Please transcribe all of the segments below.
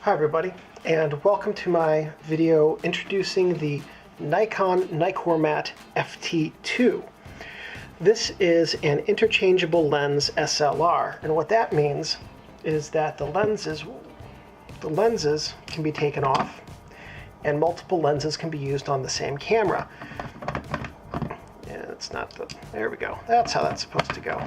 Hi everybody, and welcome to my video introducing the Nikon Nikkormat FT2. This is an interchangeable lens SLR, and what that means is that the lenses can be taken off and multiple lenses can be used on the same camera. And it's not the, there we go, that's how that's supposed to go.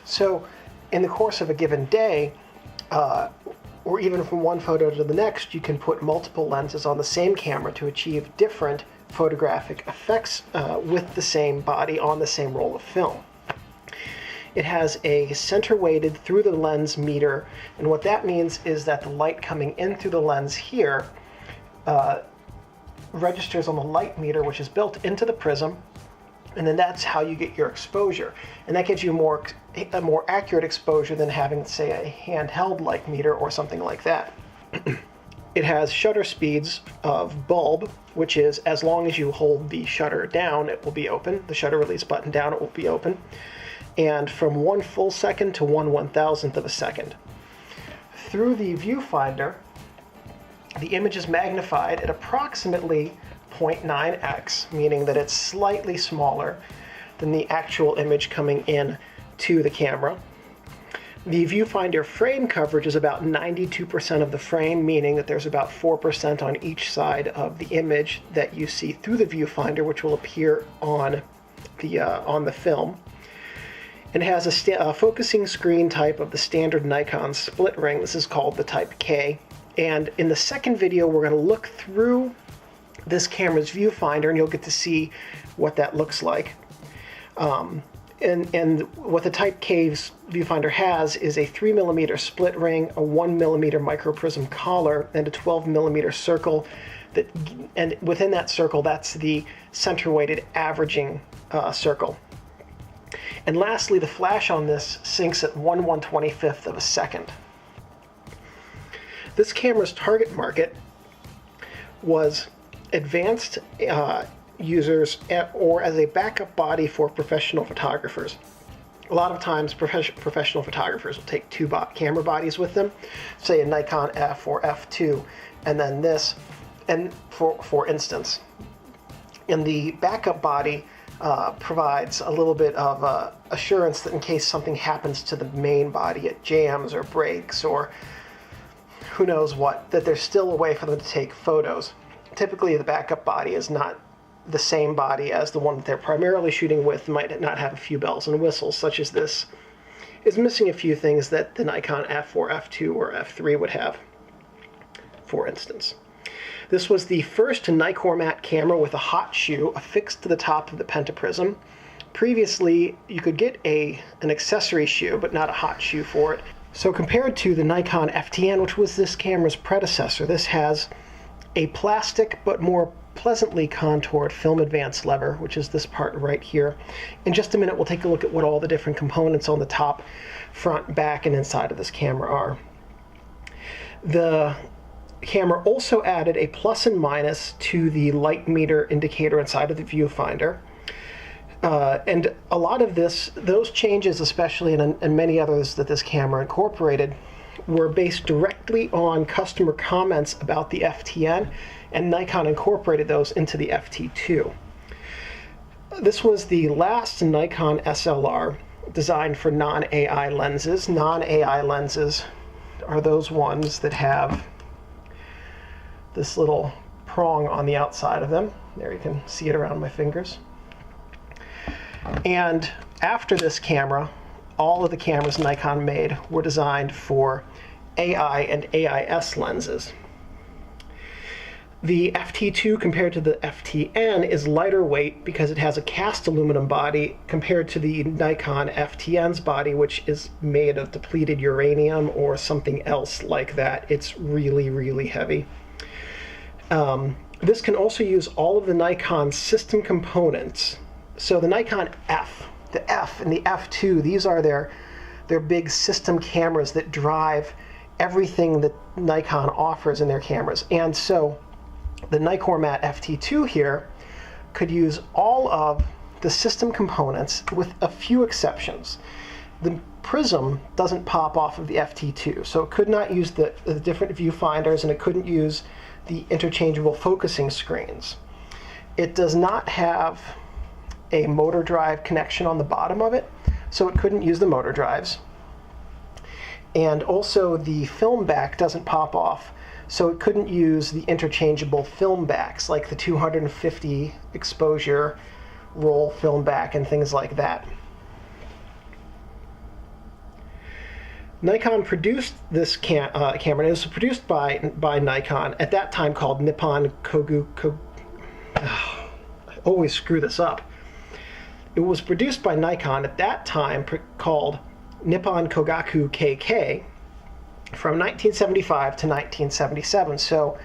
So in the course of a given day, or even from one photo to the next, you can put multiple lenses on the same camera to achieve different photographic effects with the same body on the same roll of film. It has a center-weighted through the lens meter, and what that means is that the light coming in through the lens here registers on the light meter, which is built into the prism, and then that's how you get your exposure. And that gives you a more accurate exposure than having, say, a handheld light meter or something like that. It has shutter speeds of bulb, which is as long as you hold the shutter down, it will be open. The shutter release button down, it will be open. And from 1 full second to 1/1000th of a second. Through the viewfinder, the image is magnified at approximately 0.9x, meaning that it's slightly smaller than the actual image coming in to the camera. The viewfinder frame coverage is about 92% of the frame, meaning that there's about 4% on each side of the image that you see through the viewfinder, which will appear on the film. It has a focusing screen type of the standard Nikon split ring. This is called the Type K. And in the second video, we're going to look through this camera's viewfinder, and you'll get to see what that looks like. And what the Type K's viewfinder has is a 3mm split ring, a 1mm microprism collar, and a 12mm circle. And within that circle, that's the center-weighted averaging circle. And lastly, the flash on this syncs at 1/125th of a second. This camera's target market was advanced users or as a backup body for professional photographers. A lot of times professional photographers will take two camera bodies with them, say a Nikon F or F2, and then this, and for instance. And the backup body provides a little bit of assurance that in case something happens to the main body, it jams or breaks or who knows what, that there's still a way for them to take photos. Typically the backup body is not the same body as the one that they're primarily shooting with, might not have a few bells and whistles, such as this is missing a few things that the Nikon F or F2 or F3 would have, for instance. This was the first Nikkormat camera with a hot shoe affixed to the top of the pentaprism. Previously, you could get an accessory shoe, but not a hot shoe for it. So compared to the Nikon FTn, which was this camera's predecessor, this has a plastic but more pleasantly contoured film advance lever, which is this part right here. In just a minute, we'll take a look at what all the different components on the top, front, back, and inside of this camera are. The camera also added a plus and minus to the light meter indicator inside of the viewfinder. And a lot of those changes, especially and many others that this camera incorporated, were based directly on customer comments about the FTn, and Nikon incorporated those into the FT2. This was the last Nikon SLR designed for non-AI lenses. Non-AI lenses are those ones that have this little prong on the outside of them. There, you can see it around my fingers. And after this camera, all of the cameras Nikon made were designed for AI and AIS lenses. The FT2 compared to the FTn is lighter weight because it has a cast aluminum body compared to the Nikon FTn's body, which is made of depleted uranium or something else like that. It's really, really heavy. This can also use all of the Nikon system components. So the Nikon F, the F and the F2, these are their big system cameras that drive everything that Nikon offers in their cameras. And so the Nikkormat FT2 here could use all of the system components, with a few exceptions. The prism doesn't pop off of the FT2, so it could not use the different viewfinders, and it couldn't use the interchangeable focusing screens. It does not have a motor drive connection on the bottom of it, so it couldn't use the motor drives. And also the film back doesn't pop off, so it couldn't use the interchangeable film backs, like the 250 exposure roll film back and things like that. Nikon produced this camera, and it was produced by Nikon, at that time called Nippon I always screw this up. It was produced by Nikon at that time called Nippon Kogaku KK from 1975 to 1977. So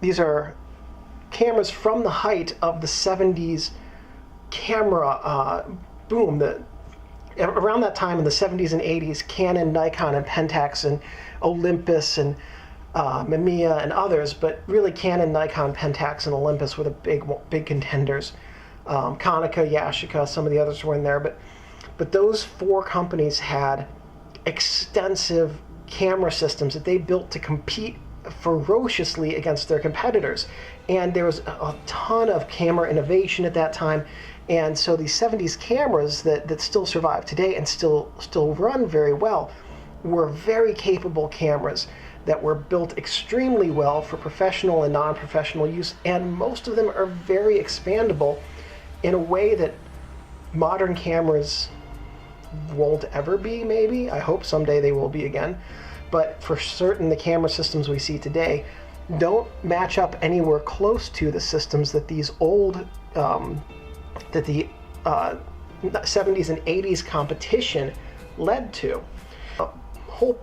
these are cameras from the height of the 70s camera boom. Around that time in the 70s and 80s, Canon, Nikon, and Pentax, and Olympus, and Mamiya, and others, but really Canon, Nikon, Pentax, and Olympus were the big contenders. Konica, Yashica, some of the others were in there, but those four companies had extensive camera systems that they built to compete ferociously against their competitors. And there was a ton of camera innovation at that time. And so these 70s cameras that still survive today and still run very well were very capable cameras that were built extremely well for professional and non-professional use, and most of them are very expandable in a way that modern cameras won't ever be, maybe. I hope someday they will be again. But for certain, the camera systems we see today don't match up anywhere close to the systems that these old that the 70s and 80s competition led to. The whole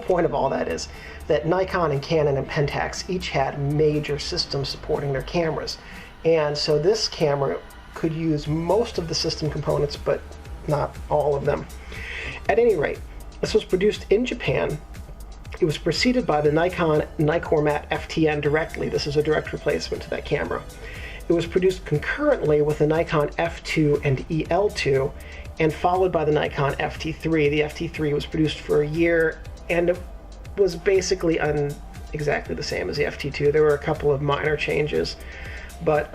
point of all that is that Nikon and Canon and Pentax each had major systems supporting their cameras. And so this camera could use most of the system components, but not all of them. At any rate, this was produced in Japan. It was preceded by the Nikon Nikkormat FTn directly. This is a direct replacement to that camera. It was produced concurrently with the Nikon F2 and EL2, and followed by the Nikon FT3. The FT3 was produced for a year, and it was basically exactly the same as the FT2. There were a couple of minor changes, but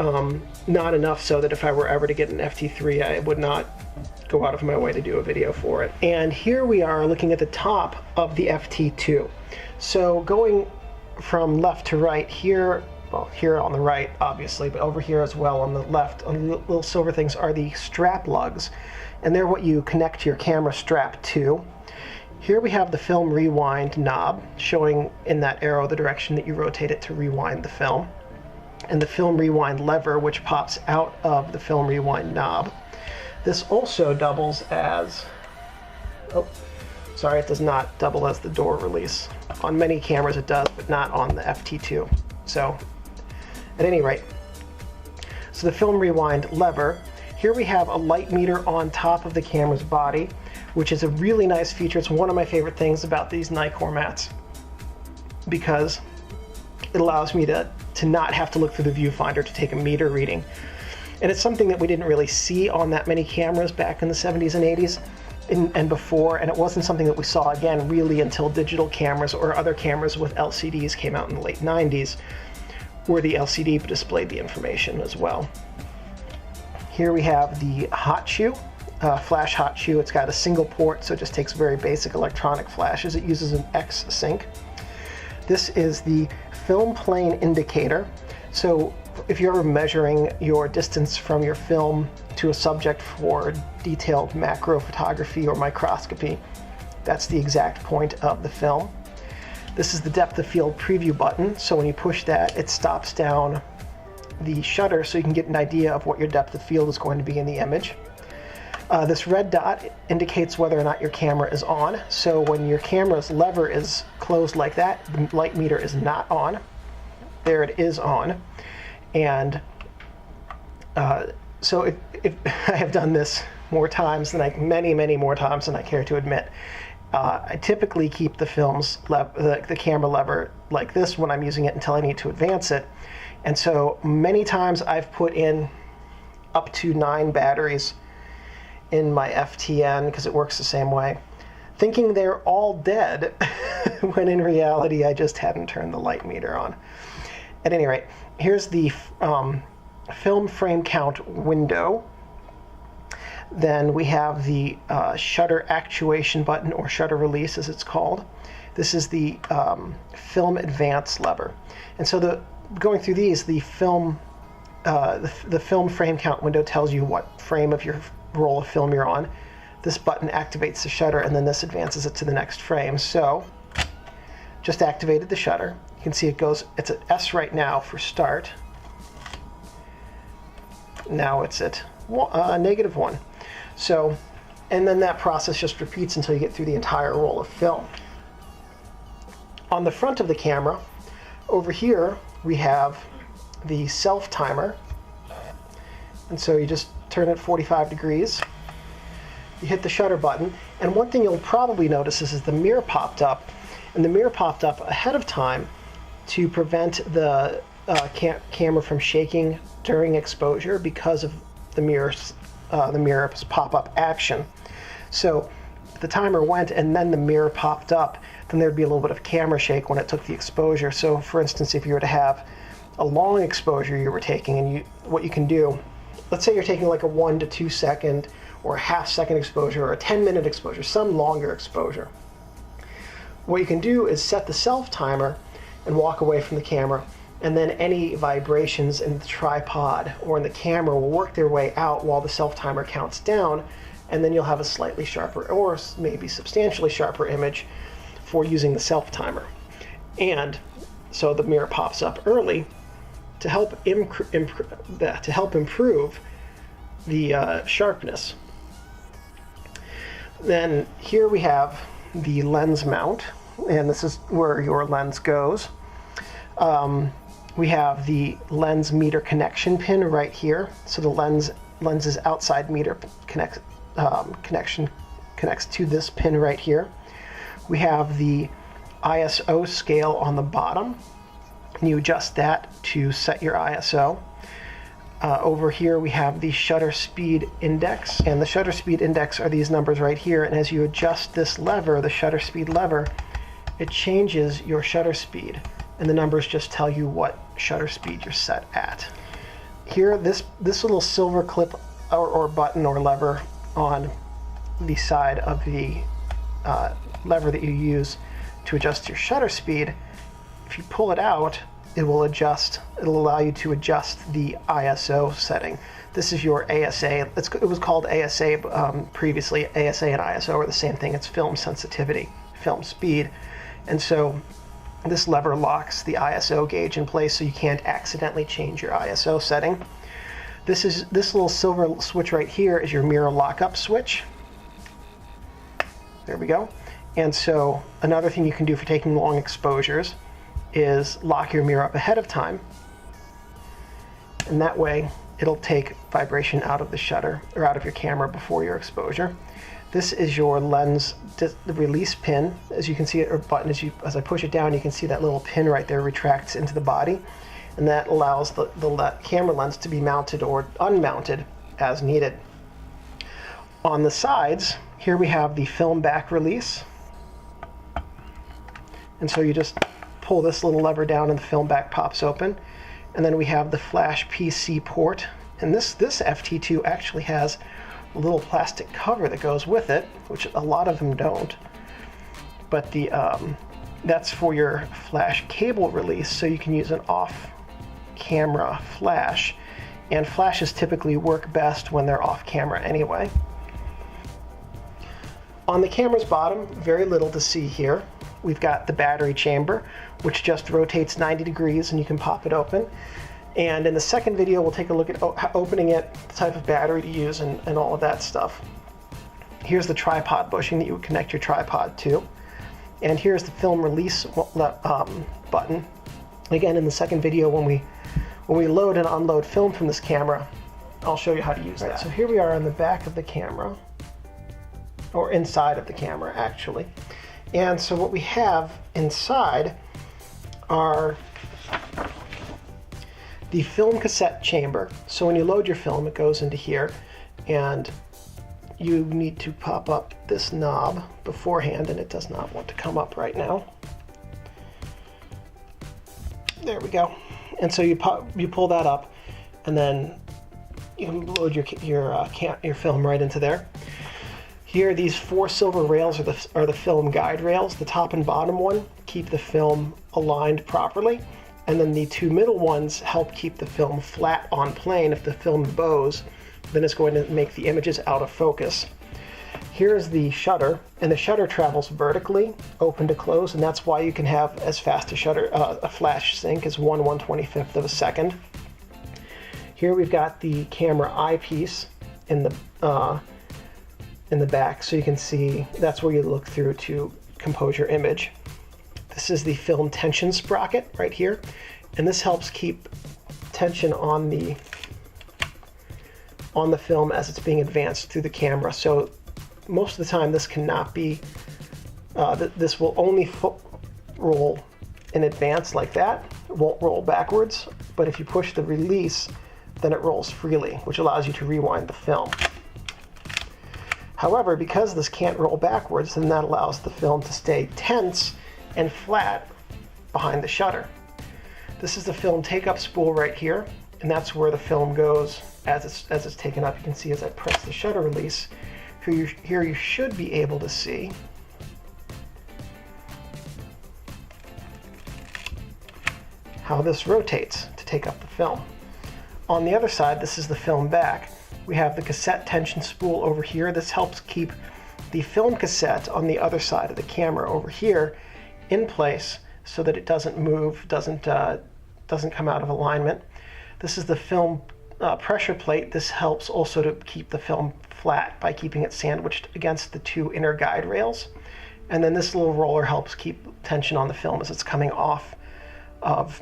not enough so that if I were ever to get an FT3, I would not go out of my way to do a video for it. And here we are looking at the top of the FT2. So going from left to right, here, well, here on the right, obviously, but over here as well on the left, on the little silver things, are the strap lugs. And they're what you connect your camera strap to. Here we have the film rewind knob, showing in that arrow the direction that you rotate it to rewind the film. And the film rewind lever, which pops out of the film rewind knob. This also doubles as, oh, sorry, it does not double as the door release. On many cameras it does, but not on the FT2. So, at any rate, so the film rewind lever. Here we have a light meter on top of the camera's body, which is a really nice feature. It's one of my favorite things about these Nikkormats, because it allows me to not have to look through the viewfinder to take a meter reading. And it's something that we didn't really see on that many cameras back in the 70s and 80s and before, and it wasn't something that we saw again really until digital cameras or other cameras with LCDs came out in the late 90s, where the LCD displayed the information as well. Here we have the hot shoe, flash hot shoe. It's got a single port, so it just takes very basic electronic flashes. It uses an X sync. This is the film plane indicator. So if you're ever measuring your distance from your film to a subject for detailed macro photography or microscopy, that's the exact point of the film. This is the depth of field preview button, so when you push that, it stops down the shutter so you can get an idea of what your depth of field is going to be in the image. This red dot indicates whether or not your camera is on, so when your camera's lever is closed like that, the light meter is not on. There it is on. And so if I have done this more times than many more times than I care to admit. I typically keep the the camera lever like this when I'm using it until I need to advance it. And so many times I've put in up to 9 batteries in my FTn because it works the same way, thinking they're all dead when in reality I just hadn't turned the light meter on. At any rate, here's the film frame count window. Then we have the shutter actuation button, or shutter release as it's called. This is the film advance lever. And so going through these, the film frame count window tells you what frame of your roll of film you're on. This button activates the shutter, and then this advances it to the next frame. So just activated the shutter. You can see it's at S right now for start. Now it's at -1. So, and then that process just repeats until you get through the entire roll of film. On the front of the camera, over here, we have the self timer. And so you just turn it 45 degrees. You hit the shutter button, and one thing you'll probably notice is the mirror popped up, and the mirror popped up ahead of time to prevent the camera from shaking during exposure because of the mirror's pop-up action. So if the timer went and then the mirror popped up, then there'd be a little bit of camera shake when it took the exposure. So for instance, if you were to have a long exposure you were taking, and what you can do, let's say you're taking like a 1 to 2 second or a half-second exposure or a 10-minute exposure, some longer exposure. What you can do is set the self timer and walk away from the camera, and then any vibrations in the tripod or in the camera will work their way out while the self timer counts down, and then you'll have a slightly sharper or maybe substantially sharper image for using the self timer. And so the mirror pops up early to help improve the sharpness. Then here we have the lens mount, and this is where your lens goes. We have the lens meter connection pin right here. So the lens's outside meter connection connects to this pin right here. We have the ISO scale on the bottom, and you adjust that to set your ISO. Over here we have the shutter speed index, and the shutter speed index are these numbers right here, and as you adjust this lever, the shutter speed lever, it changes your shutter speed, and the numbers just tell you what shutter speed you're set at. Here, this little silver clip or button or lever on the side of the lever that you use to adjust your shutter speed, if you pull it out, it'll allow you to adjust the ISO setting. This is your ASA. It was called ASA previously. ASA and ISO are the same thing. It's film sensitivity, film speed. And so this lever locks the ISO gauge in place so you can't accidentally change your ISO setting. This little silver switch right here is your mirror lockup switch. There we go. And so another thing you can do for taking long exposures is lock your mirror up ahead of time, and that way it'll take vibration out of the shutter or out of your camera before your exposure. This is your lens release pin. As you can see, or button, as I push it down, you can see that little pin right there retracts into the body, and that allows the camera lens to be mounted or unmounted as needed. On the sides, here we have the film back release, and so you just pull this little lever down and the film back pops open. And then we have the flash PC port, and this FT2 actually has a little plastic cover that goes with it, which a lot of them don't, but that's for your flash cable release, so you can use an off camera flash, and flashes typically work best when they're off camera anyway. On the camera's bottom, very little to see here. We've got the battery chamber, which just rotates 90 degrees and you can pop it open. And in the second video, we'll take a look at opening it, the type of battery to use, and all of that stuff. Here's the tripod bushing that you would connect your tripod to. And here's the film release button. Again, in the second video, when we load and unload film from this camera, I'll show you how to use that. So here we are on the back of the camera, or inside of the camera, actually. And so what we have inside are the film cassette chamber. So when you load your film, it goes into here, and you need to pop up this knob beforehand, and it does not want to come up right now. There we go. And so you pull that up, and then you can load your film right into there. Here, these 4 silver rails are the film guide rails. The top and bottom one keep the film aligned properly, and then the 2 middle ones help keep the film flat on plane. If the film bows, then it's going to make the images out of focus. Here's the shutter, and the shutter travels vertically, open to close, and that's why you can have as fast a flash sync as 1/125th of a second. Here we've got the camera eyepiece in the back, so you can see that's where you look through to compose your image. This is the film tension sprocket right here, and this helps keep tension on the film as it's being advanced through the camera. So most of the time this cannot be, this will only roll in advance like that. It won't roll backwards, but if you push the release, then it rolls freely, which allows you to rewind the film. However, because this can't roll backwards, then that allows the film to stay tense and flat behind the shutter. This is the film take-up spool right here, and that's where the film goes as it's taken up. You can see as I press the shutter release, here you should be able to see how this rotates to take up the film. On the other side, this is the film back. We have the cassette tension spool over here. This helps keep the film cassette on the other side of the camera over here in place so that it doesn't move, doesn't come out of alignment. This is the film pressure plate. This helps also to keep the film flat by keeping it sandwiched against the 2 inner guide rails. And then this little roller helps keep tension on the film as it's coming off of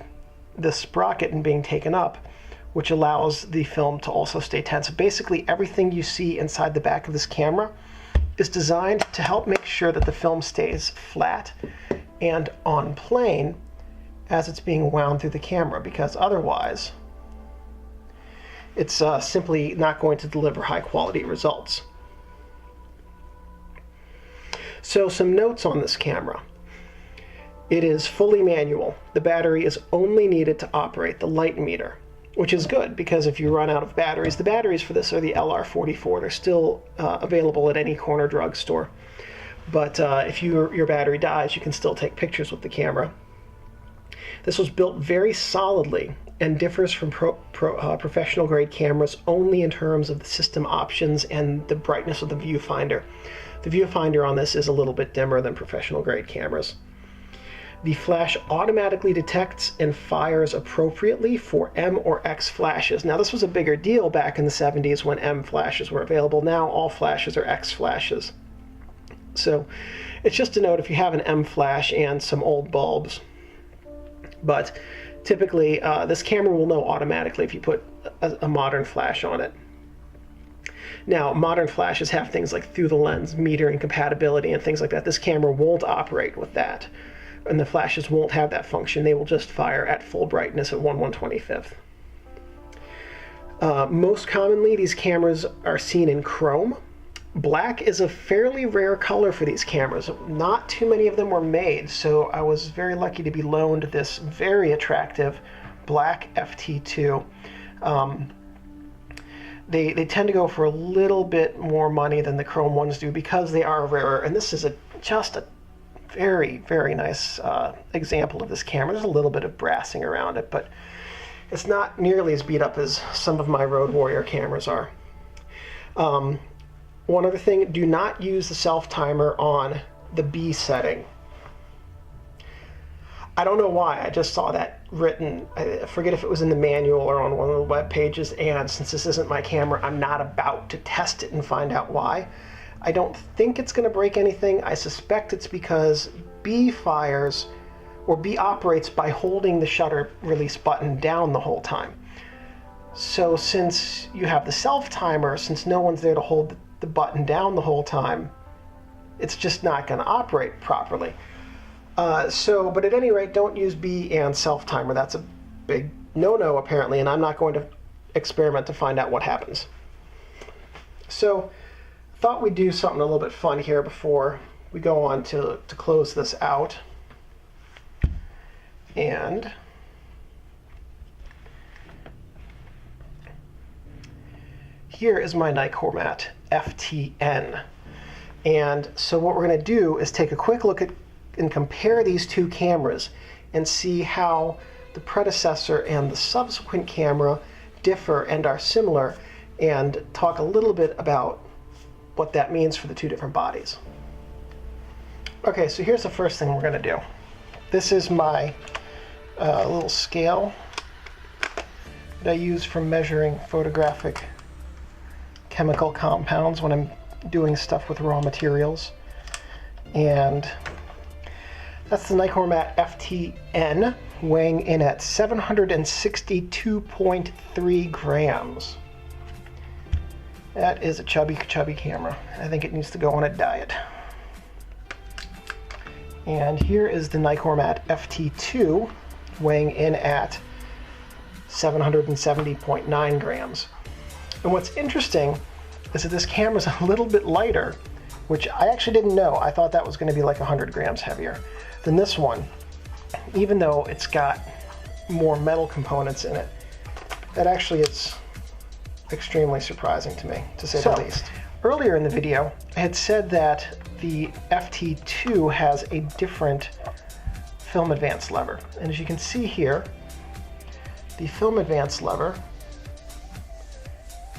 the sprocket and being taken up, which allows the film to also stay tense. Basically, everything you see inside the back of this camera is designed to help make sure that the film stays flat and on plane as it's being wound through the camera, because otherwise it's simply not going to deliver high quality results. So some notes on this camera. It is fully manual. The battery is only needed to operate the light meter, which is good because if you run out of batteries, the batteries for this are the LR44. They're still available at any corner drugstore. But if your battery dies, you can still take pictures with the camera. This was built very solidly and differs from professional grade cameras only in terms of the system options and the brightness of the viewfinder. The viewfinder on this is a little bit dimmer than professional grade cameras. The flash automatically detects and fires appropriately for M or X flashes. Now this was a bigger deal back in the 70s when M flashes were available. Now all flashes are X flashes. So it's just a note if you have an M flash and some old bulbs. But typically this camera will know automatically if you put a modern flash on it. Now, modern flashes have things like through the lens metering compatibility and things like that. This camera won't operate with that, and the flashes won't have that function. They will just fire at full brightness at 1/125th. Most commonly, these cameras are seen in chrome. Black is a fairly rare color for these cameras. Not too many of them were made, so I was very lucky to be loaned this very attractive black FT2. They tend to go for a little bit more money than the chrome ones do because they are rarer, and this is just a very, very nice example of this camera. There's a little bit of brassing around it, but it's not nearly as beat up as some of my Road Warrior cameras are. One other thing, do not use the self-timer on the B setting. I don't know why, I just saw that written. I forget if it was in the manual or on one of the web pages, and since this isn't my camera, I'm not about to test it and find out why. I don't think it's going to break anything. I suspect it's because B fires, or B operates by holding the shutter release button down the whole time. So since you have the self-timer, since no one's there to hold the button down the whole time, it's just not going to operate properly. But at any rate, don't use B and self-timer. That's a big no-no apparently, and I'm not going to experiment to find out what happens. So thought we'd do something a little bit fun here before we go on to close this out. And here is my Nikkormat FTn. And so what we're going to do is take a quick look at and compare these two cameras and see how the predecessor and the subsequent camera differ and are similar, and talk a little bit about what that means for the two different bodies. Okay, so here's the first thing we're going to do. This is my little scale that I use for measuring photographic chemical compounds when I'm doing stuff with raw materials. And that's the Nikkormat FTn, weighing in at 762.3 grams. That is a chubby camera. I think it needs to go on a diet. And here is the Nikkormat FT2, weighing in at 770.9 grams. And what's interesting is that this camera's a little bit lighter, which I actually didn't know. I thought that was going to be like 100 grams heavier than this one, even though it's got more metal components in it. That actually is extremely surprising to me, to say the least. Earlier in the video, I had said that the FT2 has a different film advance lever. And as you can see here, the film advance lever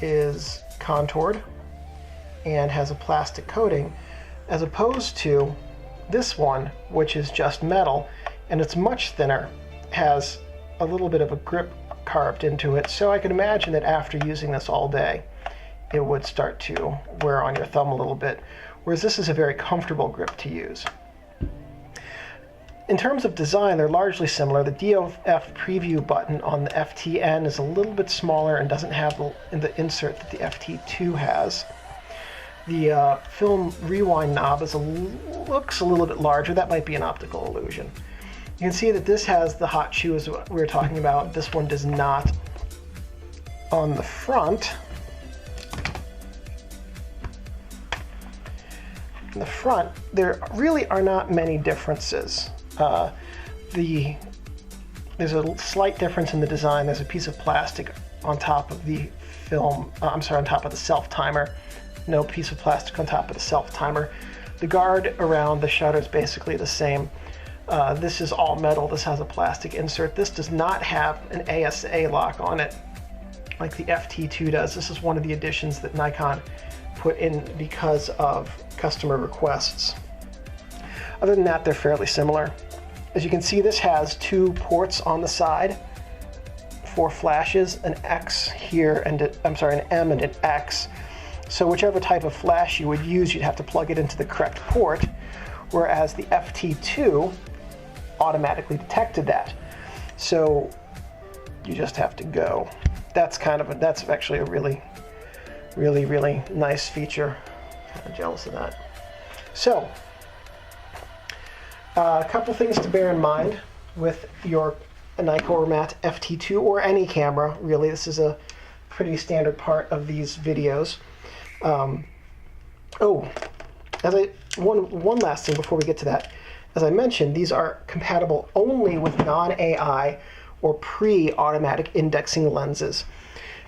is contoured and has a plastic coating, as opposed to this one, which is just metal, and it's much thinner, has a little bit of a grip carved into it. So I can imagine that after using this all day, it would start to wear on your thumb a little bit, whereas this is a very comfortable grip to use. In terms of design, they're largely similar. The DOF preview button on the FTn is a little bit smaller and doesn't have the insert that the FT2 has. The film rewind knob looks a little bit larger. That might be an optical illusion. You can see that this has the hot shoe as we were talking about. This one does not. On the front, there really are not many differences. There's a slight difference in the design. There's a piece of plastic on top of the on top of the self-timer. No piece of plastic on top of the self-timer. The guard around the shutter is basically the same. This is all metal. This has a plastic insert. This does not have an ASA lock on it like the FT2 does. This is one of the additions that Nikon put in because of customer requests. Other than that, they're fairly similar. As you can see, this has two ports on the side for flashes, an X here and an M and an X. So whichever type of flash you would use, you'd have to plug it into the correct port, whereas the FT2 automatically detected that. So you just have to go. That's actually a really nice feature. I'm jealous of that. So a couple things to bear in mind with your Nikkormat FT2 or any camera, really. This is a pretty standard part of these videos. One last thing before we get to that. As I mentioned, these are compatible only with non-AI or pre-automatic indexing lenses.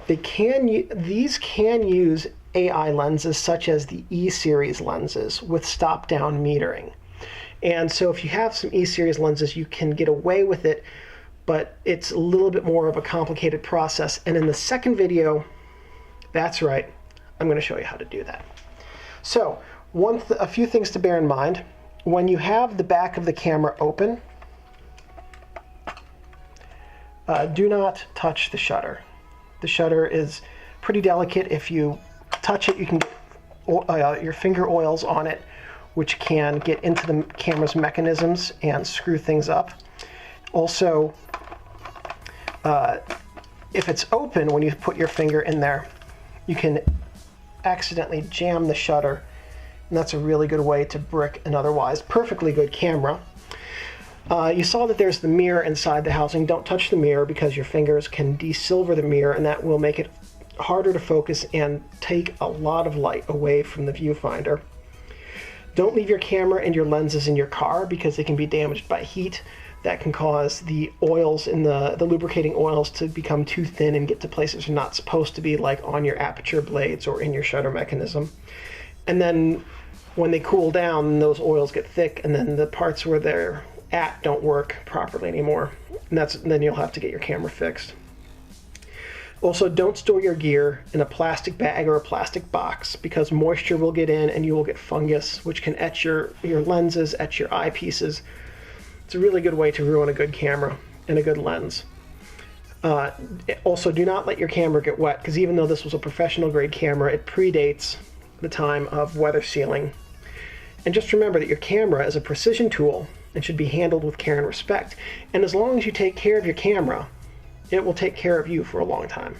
These can use AI lenses such as the E-series lenses with stop-down metering. And so if you have some E-series lenses, you can get away with it, but it's a little bit more of a complicated process. And in the second video, that's right, I'm going to show you how to do that. So a few things to bear in mind. When you have the back of the camera open, do not touch the shutter. The shutter is pretty delicate. If you touch it, you can get your finger oils on it, which can get into the camera's mechanisms and screw things up. Also, if it's open, when you put your finger in there, you can accidentally jam the shutter, and that's a really good way to brick an otherwise perfectly good camera. You saw that there's the mirror inside the housing. Don't touch the mirror because your fingers can desilver the mirror, and that will make it harder to focus and take a lot of light away from the viewfinder. Don't leave your camera and your lenses in your car because they can be damaged by heat. That can cause the oils in the lubricating oils to become too thin and get to places they're not supposed to be, like on your aperture blades or in your shutter mechanism. And then when they cool down, those oils get thick, and then the parts where they're at don't work properly anymore. And then you'll have to get your camera fixed. Also, don't store your gear in a plastic bag or a plastic box because moisture will get in and you will get fungus, which can etch your lenses, etch your eyepieces. It's a really good way to ruin a good camera and a good lens. Also, do not let your camera get wet because even though this was a professional grade camera, it predates the time of weather sealing. And just remember that your camera is a precision tool and should be handled with care and respect. And as long as you take care of your camera, it will take care of you for a long time.